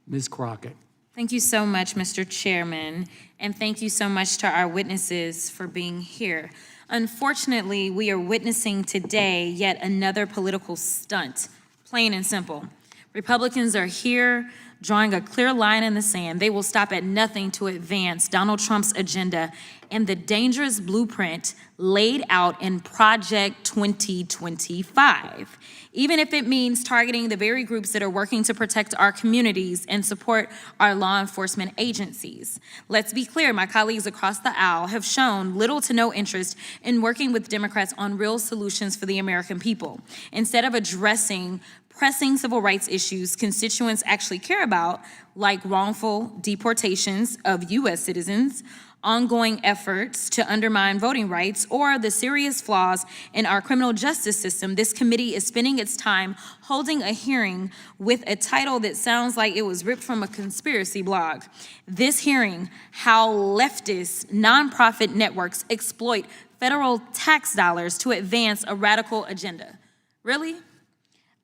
Ms. Crockett. Thank you so much, Mr. Chairman, and thank you so much to our witnesses for being here. Unfortunately, we are witnessing today yet another political stunt, plain and simple. Republicans are here drawing a clear line in the sand. They will stop at nothing to advance Donald Trump's agenda and the dangerous blueprint laid out in Project 2025, even if it means targeting the very groups that are working to protect our communities and support our law enforcement agencies. Let's be clear, my colleagues across the aisle have shown little to no interest in working with Democrats on real solutions for the American people. Instead of addressing pressing civil rights issues constituents actually care about, like wrongful deportations of U.S. citizens, ongoing efforts to undermine voting rights, or the serious flaws in our criminal justice system, this committee is spending its time holding a hearing with a title that sounds like it was ripped from a conspiracy blog. This hearing, how leftist nonprofit networks exploit federal tax dollars to advance a radical agenda. Really?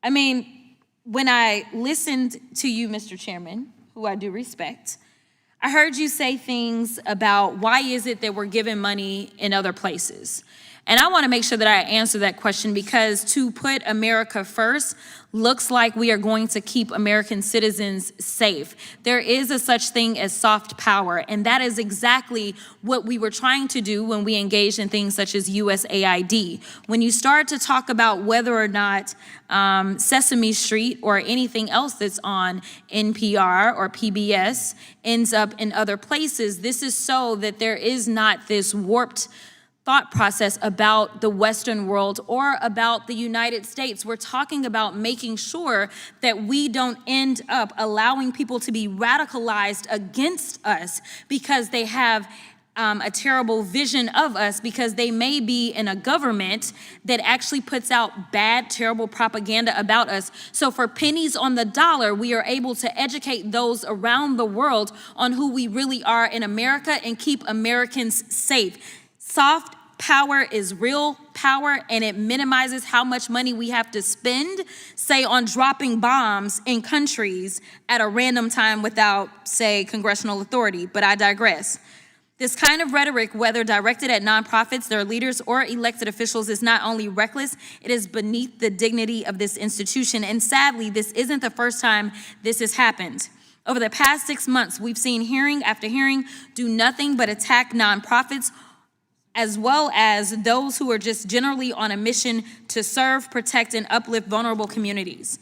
I mean, when I listened to you, Mr. Chairman, who I do respect, I heard you say things about why is it that we're giving money in other places? And I want to make sure that I answer that question, because to put America first looks like we are going to keep American citizens safe. There is a such thing as soft power, and that is exactly what we were trying to do when we engaged in things such as USAID. When you start to talk about whether or not Sesame Street or anything else that's on NPR or PBS ends up in other places, this is so that there is not this warped thought process about the Western world or about the United States. We're talking about making sure that we don't end up allowing people to be radicalized against us because they have a terrible vision of us, because they may be in a government that actually puts out bad, terrible propaganda about us. So for pennies on the dollar, we are able to educate those around the world on who we really are in America and keep Americans safe. Soft power is real power, and it minimizes how much money we have to spend, say, on dropping bombs in countries at a random time without, say, congressional authority. But I digress. This kind of rhetoric, whether directed at nonprofits, their leaders, or elected officials, is not only reckless, it is beneath the dignity of this institution. And sadly, this isn't the first time this has happened. Over the past 6 months, we've seen hearing after hearing do nothing but attack nonprofits, as well as those who are just generally on a mission to serve, protect, and uplift vulnerable communities.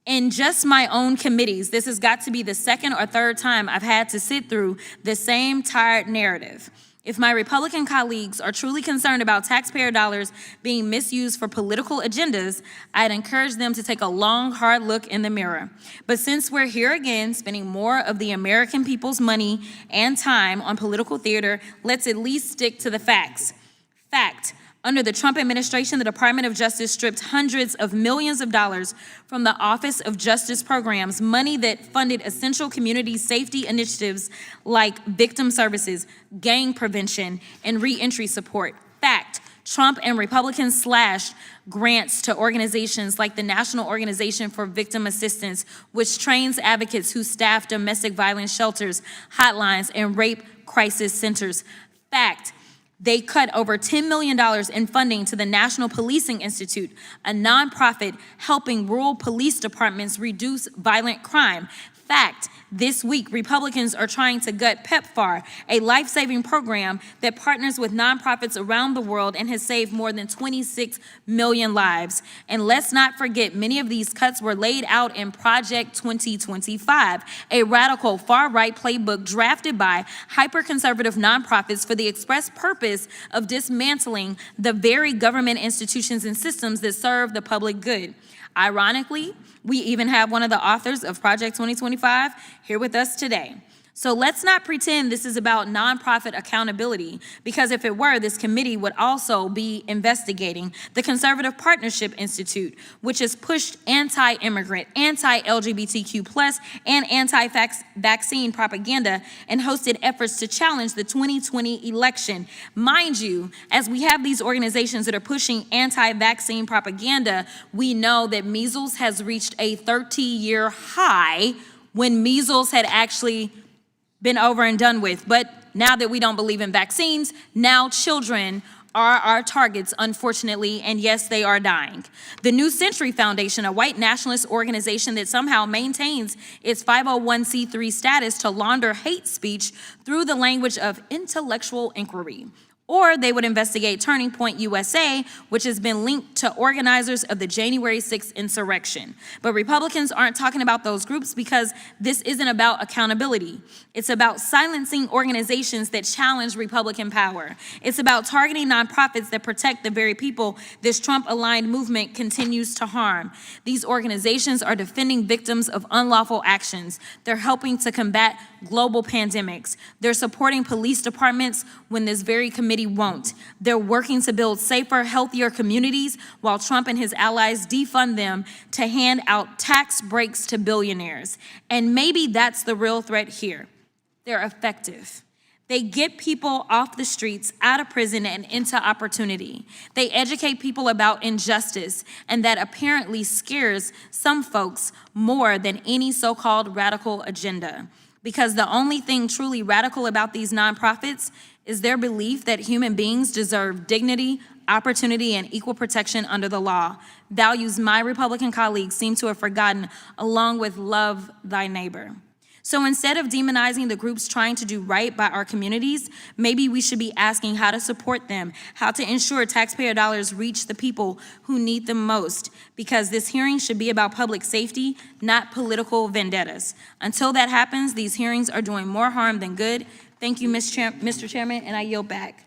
In just my own committees, this has got to be the second or third time I've had to sit through the same tired narrative. If my Republican colleagues are truly concerned about taxpayer dollars being misused for political agendas, I'd encourage them to take a long, hard look in the mirror. But since we're here again, spending more of the American people's money and time on political theater, let's at least stick to the facts. Fact: under the Trump administration, the Department of Justice stripped hundreds of millions of dollars from the Office of Justice programs, money that funded essential community safety initiatives like victim services, gang prevention, and reentry support. Fact: Trump and Republicans slashed grants to organizations like the National Organization for Victim Assistance, which trains advocates who staff domestic violence shelters, hotlines, and rape crisis centers. Fact: they cut over $10 million in funding to the National Policing Institute, a nonprofit helping rural police departments reduce violent crime. Fact: this week, Republicans are trying to gut PEPFAR, a life-saving program that partners with nonprofits around the world and has saved more than 26 million lives. And let's not forget, many of these cuts were laid out in Project 2025, a radical far-right playbook drafted by hyper-conservative nonprofits for the express purpose of dismantling the very government institutions and systems that serve the public good. Ironically, we even have one of the authors of Project 2025 here with us today. So let's not pretend this is about nonprofit accountability, because if it were, this committee would also be investigating the Conservative Partnership Institute, which has pushed anti-immigrant, anti-LGBTQ+, and anti-vaccine propaganda and hosted efforts to challenge the 2020 election. Mind you, as we have these organizations that are pushing anti-vaccine propaganda, we know that measles has reached a 30-year high when measles had actually been over and done with. But now that we don't believe in vaccines, now children are our targets, unfortunately, and yes, they are dying. The New Century Foundation, a white nationalist organization that somehow maintains its 501c3 status to launder hate speech through the language of intellectual inquiry. Or they would investigate Turning Point USA, which has been linked to organizers of the January 6th insurrection. But Republicans aren't talking about those groups because this isn't about accountability. It's about silencing organizations that challenge Republican power. It's about targeting nonprofits that protect the very people this Trump-aligned movement continues to harm. These organizations are defending victims of unlawful actions. They're helping to combat global pandemics. They're supporting police departments when this very committee won't. They're working to build safer, healthier communities while Trump and his allies defund them to hand out tax breaks to billionaires. And maybe that's the real threat here. They're effective. They get people off the streets, out of prison, and into opportunity. They educate people about injustice, and that apparently scares some folks more than any so-called radical agenda. Because the only thing truly radical about these nonprofits is their belief that human beings deserve dignity, opportunity, and equal protection under the law, values my Republican colleagues seem to have forgotten, along with love thy neighbor. So instead of demonizing the groups trying to do right by our communities, maybe we should be asking how to support them, how to ensure taxpayer dollars reach the people who need them most, because this hearing should be about public safety, not political vendettas. Until that happens, these hearings are doing more harm than good. Thank you, Mr. Chairman, and I yield back.